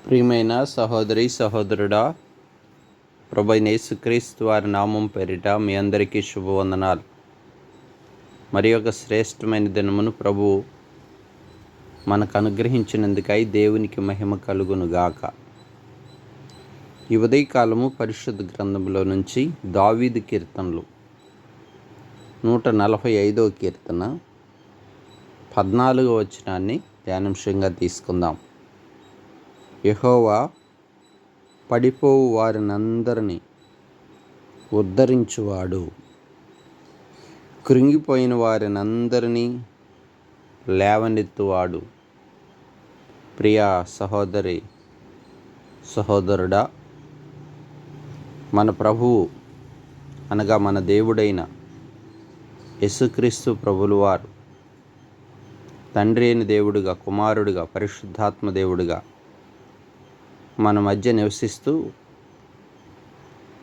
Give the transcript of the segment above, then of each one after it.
ప్రియమైన సహోదరి సహోదరుడా, ప్రభువైన యేసుక్రీస్తు వారి నామం పేరిట మీ అందరికీ శుభవందనాలు. మరి ఒక శ్రేష్టమైన దినమును ప్రభువు మనకు అనుగ్రహించినందుకై దేవునికి మహిమ కలుగునుగాక. ఈ ఉదయకాలము పరిశుద్ధ గ్రంథంలో నుంచి దావీదు కీర్తనలు 145వ కీర్తన 14వ వచనాన్ని ధ్యానాంశంగా తీసుకుందాం. యెహోవా పడిపోవు వారినందరినీ ఉద్ధరించువాడు, కృంగిపోయిన వారినందరినీ లేవనెత్తువాడు. ప్రియా సహోదరి సహోదరుడా, మన ప్రభువు అనగా మన దేవుడైన యేసుక్రీస్తు ప్రభులు వారు తండ్రి అయిన దేవుడుగా, కుమారుడిగా, పరిశుద్ధాత్మ దేవుడిగా మన మధ్య నివసిస్తూ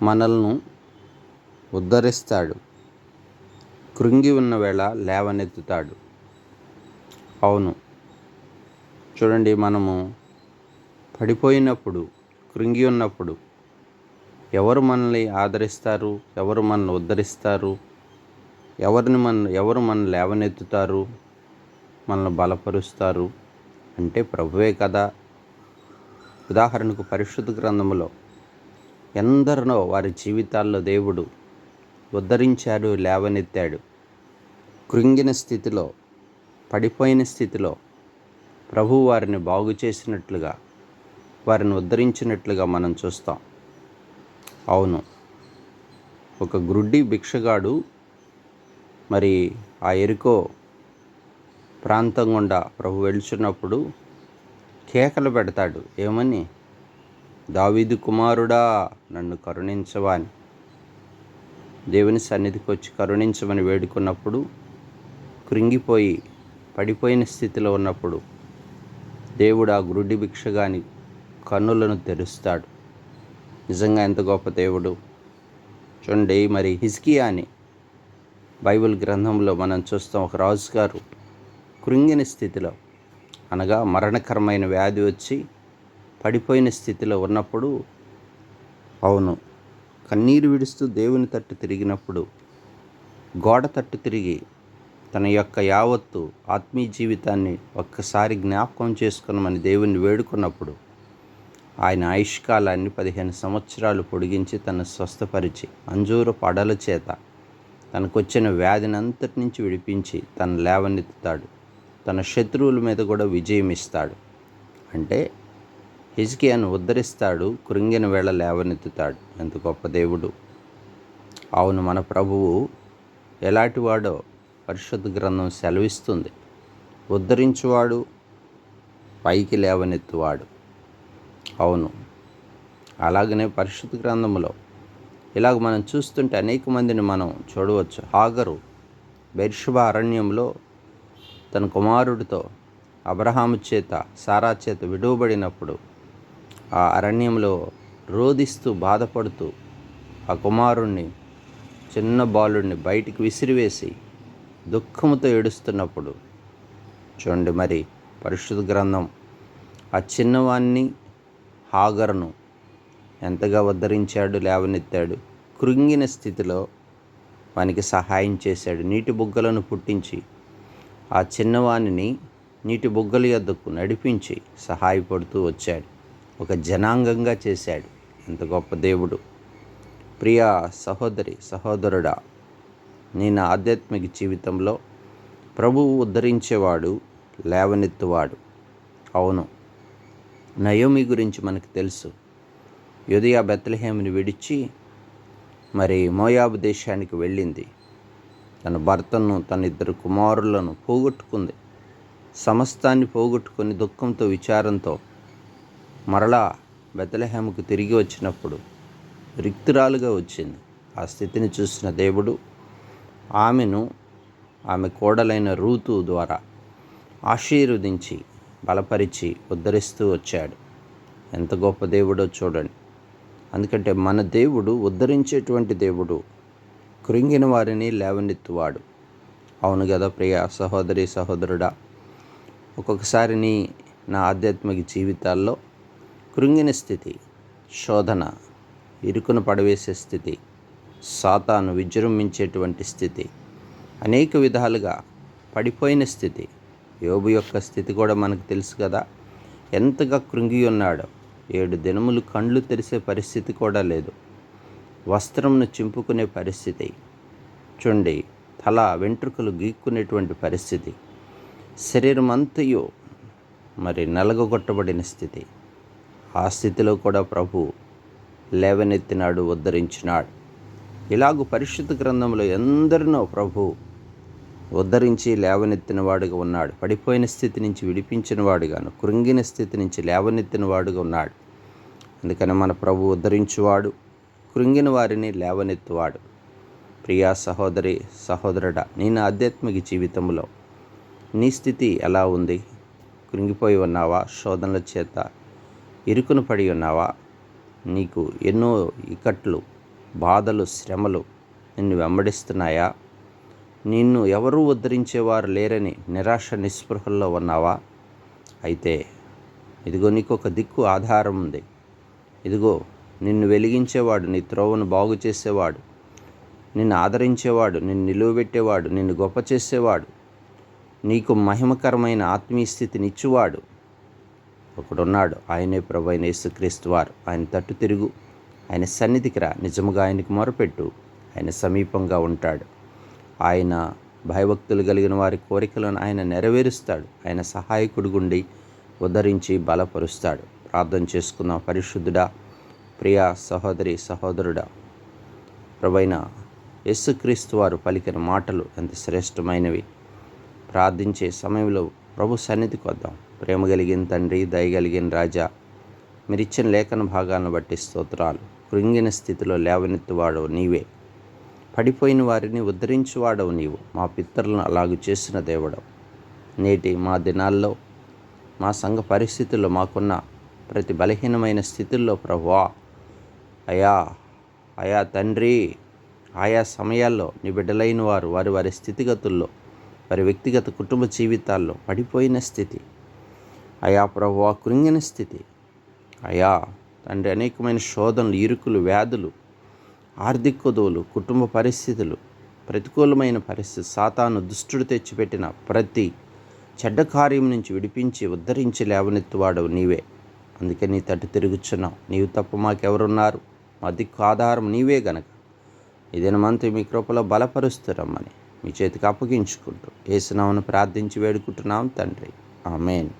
మనల్ని ఉద్ధరిస్తాడు. కృంగి ఉన్న వేళ లేవనెత్తుతాడు. అవును, చూడండి, మనము పడిపోయినప్పుడు, కృంగి ఉన్నప్పుడు ఎవరు మనల్ని ఆదరిస్తారు? ఎవరు మనల్ని ఉద్ధరిస్తారు? ఎవరు మనల్ని లేవనెత్తుతారు, మనల్ని బలపరుస్తారు అంటే ప్రభువే కదా. ఉదాహరణకు పరిశుద్ధ గ్రంథములో ఎందరినో వారి జీవితాల్లో దేవుడు ఉద్ధరించాడు, లేవనెత్తాడు. కృంగిన స్థితిలో, పడిపోయిన స్థితిలో ప్రభువు వారిని బాగు చేసినట్లుగా, వారిని ఉద్ధరించినట్లుగా మనం చూస్తాం. అవును, ఒక గ్రుడ్డి భిక్షగాడు మరి ఆ యెరికో ప్రాంతం గుండా ప్రభు వెళ్తున్నప్పుడు కేకలు పెడతాడు. ఏమని? దావీదు కుమారుడా, నన్ను కరుణించవా అని. దేవుని సన్నిధికి వచ్చి కరుణించమని వేడుకున్నప్పుడు, కృంగిపోయి పడిపోయిన స్థితిలో ఉన్నప్పుడు దేవుడు ఆ గ్రుడ్డి భిక్షగాని కన్నులను తెరుస్తాడు. నిజంగా ఎంత గొప్ప దేవుడు! చూడండి, మరి హిజ్కియా అని బైబిల్ గ్రంథంలో మనం చూస్తాం. ఒక రాజుగారు కృంగిన స్థితిలో, అనగా మరణకరమైన వ్యాధి వచ్చి పడిపోయిన స్థితిలో ఉన్నప్పుడు, అవును, కన్నీరు విడుస్తూ దేవుని తట్టు తిరిగినప్పుడు, గోడ తట్టు తిరిగి తన యొక్క యావత్తు ఆత్మీయ జీవితాన్ని ఒక్కసారి జ్ఞాపకం చేసుకున్నామని దేవుణ్ణి వేడుకున్నప్పుడు, ఆయన ఆయుష్కాలాన్ని 15 సంవత్సరాలు పొడిగించి తను స్వస్థపరిచి అంజూరు పడల చేత తనకొచ్చిన వ్యాధిని అంతటి నుంచి విడిపించి తను లేవనెత్తుతాడు. తన శత్రువుల మీద కూడా విజయం ఇస్తాడు. అంటే హిజ్కియాను ఉద్ధరిస్తాడు, కృంగిన వేళ లేవనెత్తుతాడు. ఎంత గొప్ప దేవుడు! అవును, మన ప్రభువు ఎలాంటి వాడో పరిశుద్ధ గ్రంథం సెలవిస్తుంది. ఉద్ధరించువాడు, పైకి లేవనెత్తువాడు. అవును, అలాగనే పరిశుద్ధ గ్రంథంలో ఇలాగ మనం చూస్తుంటే అనేక మందిని మనం చూడవచ్చు. హాగరు బెర్షెబా అరణ్యంలో తన కుమారుడితో అబ్రహాము చేత, సారా చేత విడువబడినప్పుడు ఆ అరణ్యంలో రోదిస్తూ బాధపడుతూ ఆ కుమారుణ్ణి, చిన్న బాలుడిని బయటికి విసిరివేసి దుఃఖముతో ఏడుస్తున్నప్పుడు చూడండి, మరి పరిశుద్ధ గ్రంథం ఆ చిన్నవాణ్ణి హాగరును ఎంతగా ఉద్ధరించాడు, లేవనెత్తాడు. కృంగిన స్థితిలో వానికి సహాయం చేశాడు. నీటి బుగ్గలను పుట్టించి ఆ చిన్నవాణిని నీటి బుగ్గల యొద్దకు నడిపించి సహాయపడుతూ వచ్చాడు. ఒక జనాంగంగా చేశాడు. ఎంత గొప్ప దేవుడు! ప్రియా సహోదరి సహోదరుడా, నీ నా ఆధ్యాత్మిక జీవితంలో ప్రభువు ఉద్ధరించేవాడు, లేవనెత్తువాడు. అవును, నయోమి గురించి మనకు తెలుసు. యూదయ బెత్లెహేముని విడిచి మరి మోయాబు దేశానికి వెళ్ళింది. తన భర్తను, తన 2 కుమారులను పోగొట్టుకుంది. సమస్తాన్ని పోగొట్టుకొని దుఃఖంతో, విచారంతో మరలా బెత్లెహేముకు తిరిగి వచ్చినప్పుడు రిక్తురాలుగా వచ్చింది. ఆ స్థితిని చూసిన దేవుడు ఆమెను ఆమె కోడలైన రూతు ద్వారా ఆశీర్వదించి బలపరిచి ఉద్ధరిస్తూ వచ్చాడు. ఎంత గొప్ప దేవుడో చూడండి. ఎందుకంటే మన దేవుడు ఉద్ధరించేటువంటి దేవుడు, కృంగిన వారిని లేవనెత్తువాడు. అవును కదా ప్రియ సహోదరి సహోదరుడా, ఒక్కొక్కసారి నా ఆధ్యాత్మిక జీవితాల్లో కృంగిన స్థితి, శోధన, ఇరుకును పడవేసే స్థితి, సాతాను విజృంభించేటువంటి స్థితి, అనేక విధాలుగా పడిపోయిన స్థితి. యోబు యొక్క స్థితి కూడా మనకు తెలుసు కదా, ఎంతగా కృంగి ఉన్నాడో. 7 దినములు కండ్లు తెరిసే పరిస్థితి కూడా లేదు, వస్త్రంను చింపుకునే పరిస్థితి, చూడండి తల వెంట్రుకలు గీక్కునేటువంటి పరిస్థితి, శరీరం అంతయు మరి నలగొట్టబడిన స్థితి. ఆ స్థితిలో కూడా ప్రభు లేవనెత్తినాడు, ఉద్ధరించినాడు. ఇలాగూ పరిశుద్ధ గ్రంథంలో ఎందరినో ప్రభు ఉద్ధరించి లేవనెత్తిన వాడుగా ఉన్నాడు. పడిపోయిన స్థితి నుంచి విడిపించిన వాడుగాను, కృంగిన స్థితి నుంచి లేవనెత్తిన వాడుగా ఉన్నాడు. అందుకని మన ప్రభు ఉద్ధరించువాడు, కృంగిన వారిని లేవనెత్తువాడు. ప్రియా సహోదరి సహోదరుడా, నీ ఆధ్యాత్మిక జీవితంలో నీ స్థితి ఎలా ఉంది? కృంగిపోయి ఉన్నావా? శోధనల చేత ఇరుకును పడి ఉన్నావా? నీకు ఎన్నో ఇక్కట్లు, బాధలు, శ్రమలు నిన్ను వెంబడిస్తున్నాయా? నిన్ను ఎవరూ ఉద్ధరించేవారు లేరని నిరాశ నిస్పృహల్లో ఉన్నావా? అయితే ఇదిగో నీకు ఒక దిక్కు ఆధారం ఉంది. ఇదిగో నిన్ను వెలిగించేవాడు, నీ త్రోవను బాగు చేసేవాడు, నిన్ను ఆదరించేవాడు, నిన్ను నిలువబెట్టేవాడు, నిన్ను గొప్ప చేసేవాడు, నీకు మహిమకరమైన ఆత్మీయ స్థితినిచ్చువాడు ఒకడున్నాడు. ఆయనే ప్రభు అయిన యేసుక్రీస్తు వారు. ఆయన తట్టు తిరుగు, ఆయన సన్నిధికి రా, నిజముగా ఆయనకు మొరపెట్టు. ఆయన సమీపంగా ఉంటాడు. ఆయన భయభక్తులు కలిగిన వారి కోరికలను ఆయన నెరవేరుస్తాడు. ఆయన సహాయకుడు గుండి ఉద్ధరించి బలపరుస్తాడు. ప్రార్థన చేసుకుందాం. పరిశుద్ధుడా, ప్రియా సహోదరి సహోదరుడా, ప్రభువైన యేసుక్రీస్తు వారు పలికిన మాటలు ఎంత శ్రేష్టమైనవి. ప్రార్థించే సమయంలో ప్రభు సన్నిధికి వద్దాం. ప్రేమ కలిగిన తండ్రి, దయగలిగిన రాజా, మీరిచ్చిన లేఖన భాగాలను బట్టి స్తోత్రాలు. కృంగిన స్థితిలో లేవనెత్తువాడవు నీవే, పడిపోయిన వారిని ఉద్ధరించువాడవు నీవు. మా పితరులను అలాగూ చేసిన దేవుడవు. నేటి మా దినాల్లో, మా సంఘ పరిస్థితుల్లో, మాకున్న ప్రతి బలహీనమైన స్థితుల్లో ప్రభువా, అయా తండ్రి, ఆయా సమయాల్లో నీ బిడ్డలైన వారు వారి వారి స్థితిగతుల్లో, వారి వ్యక్తిగత కుటుంబ జీవితాల్లో పడిపోయిన స్థితి, అయా ప్రభువా కృంగిన స్థితి, అయా తండ్రి అనేకమైన శోధనలు, ఇరుకులు, వ్యాధులు, ఆర్థిక కొదువులు, కుటుంబ పరిస్థితులు, ప్రతికూలమైన పరిస్థితి, సాతాను దుష్టుడు తెచ్చిపెట్టిన ప్రతి చెడ్డ కార్యం నుంచి విడిపించి ఉద్ధరించి లేవనెత్తువాడవు నీవే. అందుకే నీ తట్టు తిరుగుచున్నావు. నీవు తప్ప మాకెవరున్నారు? మా దిక్కు ఆధారం నీవే గనక ఈ దినమంతా మీ కృపలో బలపరుస్తురమ్మని మీ చేతికి అప్పగించుకుంటూ యేసు నామమున ప్రార్థించి వేడుకుంటున్నాం తండ్రి. ఆమేన్.